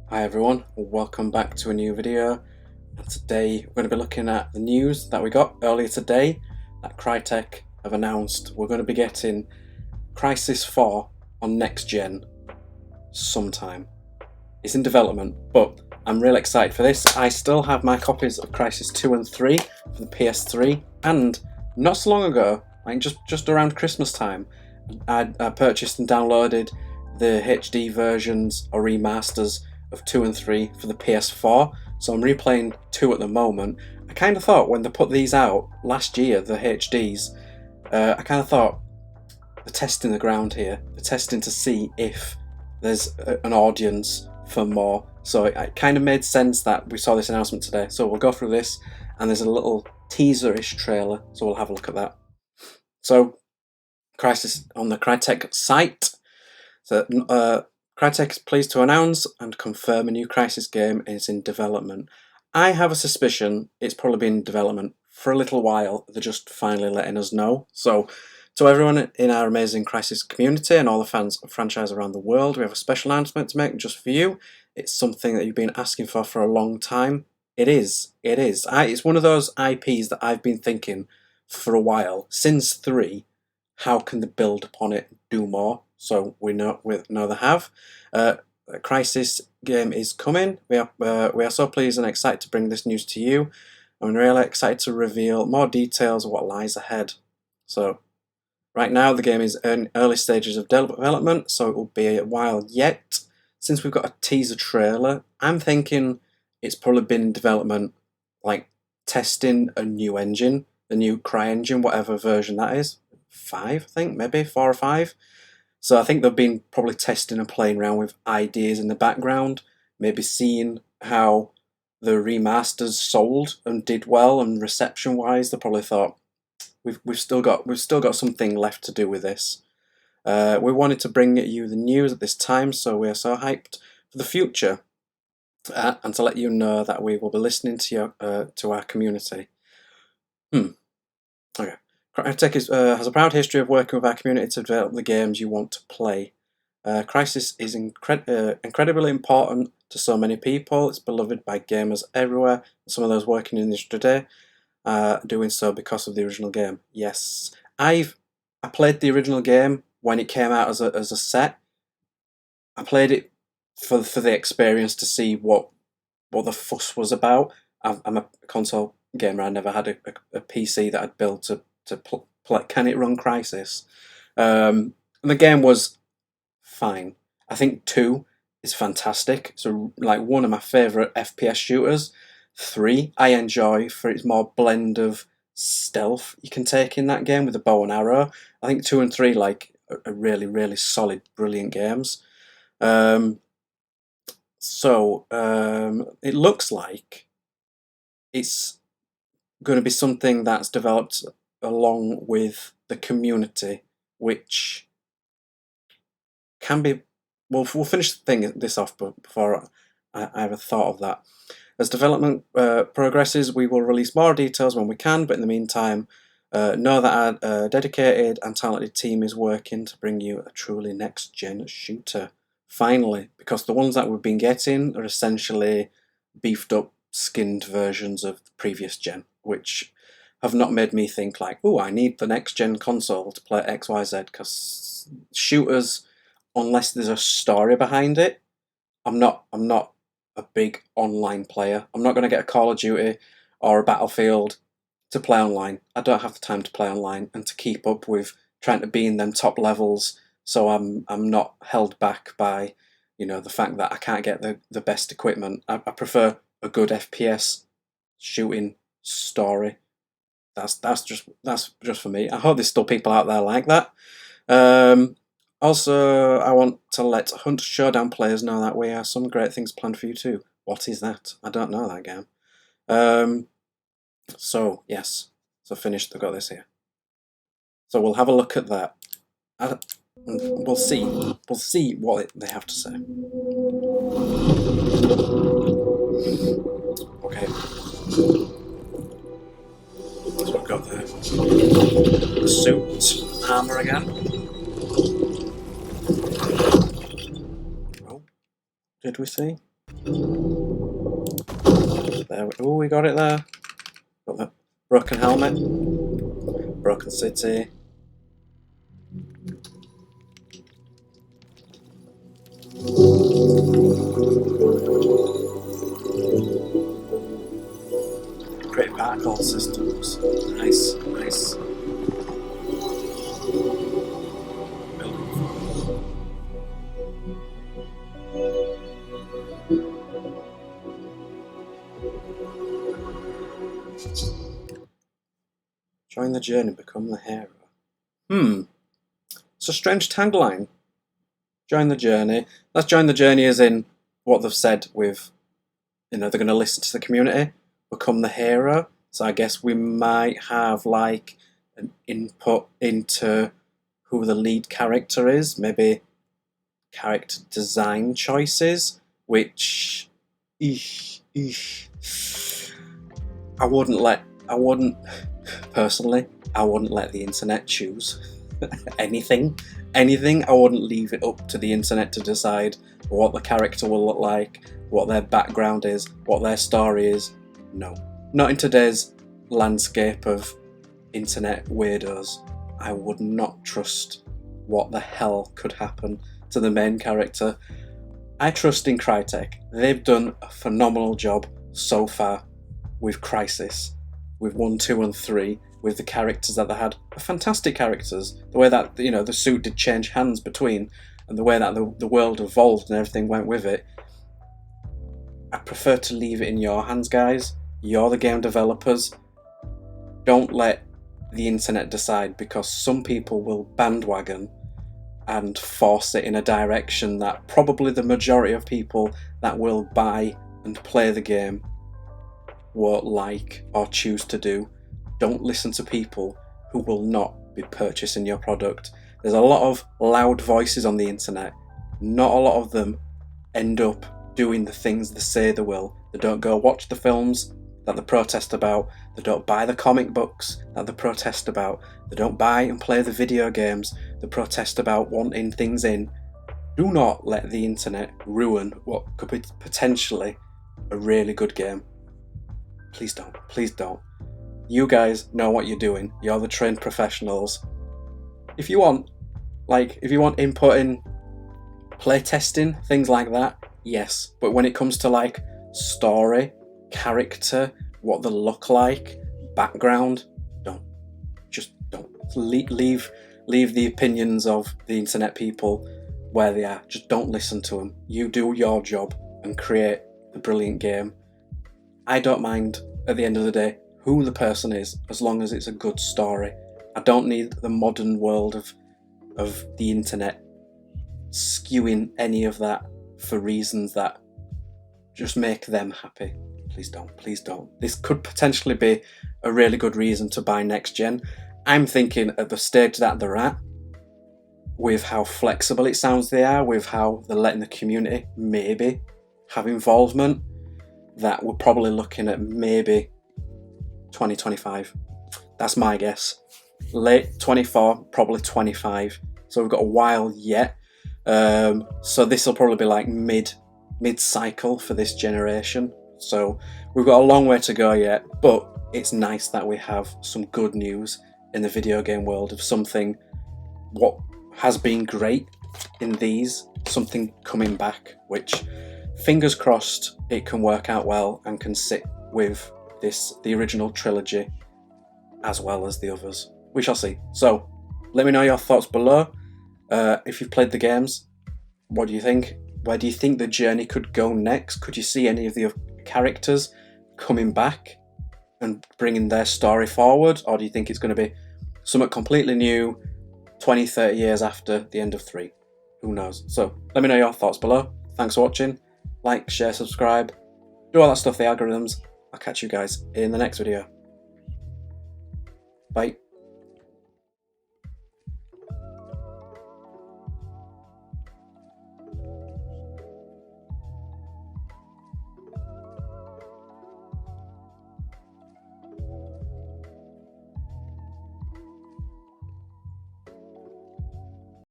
Hi everyone, welcome back to a new video. And today we're going to be looking at the news that we got earlier today that Crytek have announced we're going to be getting Crysis 4 on next gen sometime. It's in development, but I'm really excited for this. I still have my copies of Crysis 2 and 3 for the PS3, and not so long ago, like just around Christmas time, I purchased and downloaded the HD versions or remasters of 2 and 3 for the PS4, so I'm replaying 2 at the moment. I kind of thought when they put these out last year, the HDs, I kind of thought they're testing the ground here. They're testing to see if there's an audience for more. So it kind of made sense that we saw this announcement today. So we'll go through this, and there's a little teaser-ish trailer, so we'll have a look at that. So Crysis on the Crytek site. So Crytek is pleased to announce and confirm a new Crysis game is in development. I have a suspicion it's probably been in development for a little while. They're just finally letting us know. So to everyone in our amazing Crysis community and all the fans of franchise around the world, we have a special announcement to make just for you. It's something that you've been asking for a long time. It is. It's one of those IPs that I've been thinking for a while, since 3. How can they build upon it, do more? So we know they have. A Crysis game is coming. We are so pleased and excited to bring this news to you. I'm really excited to reveal more details of what lies ahead. So right now the game is in early stages of development, so it will be a while yet. Since we've got a teaser trailer, I'm thinking it's probably been in development, like testing a new engine, the new Cry engine, whatever version that is. 5, I think, maybe 4 or 5. So I think they've been probably testing and playing around with ideas in the background, maybe seeing how the remasters sold and did well, and reception wise they probably thought we've still got something left to do with this. We wanted to bring you the news at this time, so we are so hyped for the future, and to let you know that we will be listening to our community. Okay. Crytek has a proud history of working with our community to develop the games you want to play. Crysis is incredibly important to so many people. It's beloved by gamers everywhere. Some of those working in this today are doing so because of the original game. Yes, I played the original game when it came out as a set. I played it for the experience, to see what the fuss was about. I'm a console gamer. I never had a PC that I'd built to play. Can it run Crysis? And the game was fine. I think 2 is fantastic. So like one of my favourite FPS shooters. 3 I enjoy for its more blend of stealth you can take in that game with the bow and arrow. I think 2 and 3 like are really solid, brilliant games. It looks like it's going to be something that's developed along with the community, which can be. We'll finish this off before I ever thought of that. As development progresses, we will release more details when we can, but in the meantime, know that our dedicated and talented team is working to bring you a truly next-gen shooter. Finally, because the ones that we've been getting are essentially beefed up, skinned versions of the previous gen, which have not made me think like, oh, I need the next gen console to play XYZ, because shooters, unless there's a story behind it, I'm not a big online player. I'm not going to get a Call of Duty or a Battlefield to play online. I don't have the time to play online and to keep up with trying to be in them top levels, so I'm not held back by, the fact that I can't get the best equipment. I prefer a good FPS shooting story. That's just for me. I hope there's still people out there like that. Also, I want to let Hunt Showdown players know that we have some great things planned for you too. What is that? I don't know that game. So yes, so finished. I've got this here. So we'll have a look at that. We'll see what they have to say. Okay. So I've got the suit armor again. Oh, did we see? There, oh, we got it there. Got the broken helmet, broken city. Great particle systems. Nice, nice. Join the journey, become the hero. It's a strange tagline. Join the journey. Let's join the journey as in what they've said with, they're going to listen to the community, become the hero. So I guess we might have like an input into who the lead character is, maybe character design choices, which I wouldn't personally, I wouldn't let the internet choose anything. I wouldn't leave it up to the internet to decide what the character will look like, what their background is, what their story is. No. Not in today's landscape of internet weirdos. I would not trust what the hell could happen to the main character. I trust in Crytek. They've done a phenomenal job so far with Crysis, with 1, 2 and 3, with the characters that they had. Fantastic characters. The way that, the suit did change hands between, and the way that the world evolved and everything went with it. I prefer to leave it in your hands, guys. You're the game developers. Don't let the internet decide, because some people will bandwagon and force it in a direction that probably the majority of people that will buy and play the game won't like or choose to do. Don't listen to people who will not be purchasing your product. There's a lot of loud voices on the internet. Not a lot of them end up doing the things they say they will. They don't go watch the films that they protest about. They don't buy the comic books that they protest about. They don't buy and play the video games they protest about wanting things in. Do not let the internet ruin what could be potentially a really good game. Please don't. Please don't. You guys know what you're doing. You're the trained professionals. If you want input in play testing, things like that, yes. But when it comes to like story, character, what they look like, background, don't. Just don't. Leave the opinions of the internet people where they are. Just don't listen to them. You do your job and create a brilliant game. I don't mind, at the end of the day, who the person is, as long as it's a good story. I don't need the modern world of the internet skewing any of that for reasons that just make them happy. Please don't. Please don't. This could potentially be a really good reason to buy next gen. I'm thinking at the stage that they're at, with how flexible it sounds they are, with how they're letting the community maybe have involvement, that we're probably looking at maybe 2025. That's my guess. Late 24, probably 25. So we've got a while yet. So this will probably be like mid-cycle for this generation. So we've got a long way to go yet, but it's nice that we have some good news in the video game world of something what has been great in these, something coming back, which fingers crossed it can work out well and can sit with the original trilogy as well as the others. We shall see. So let me know your thoughts below. If you've played the games, what do you think? Where do you think the journey could go next? Could you see any of the characters coming back and bringing their story forward? Or do you think it's going to be something completely new 20, 30 years after the end of 3? Who knows? So let me know your thoughts below. Thanks for watching. Like, share, subscribe. Do all that stuff, the algorithms. I'll catch you guys in the next video. Bye.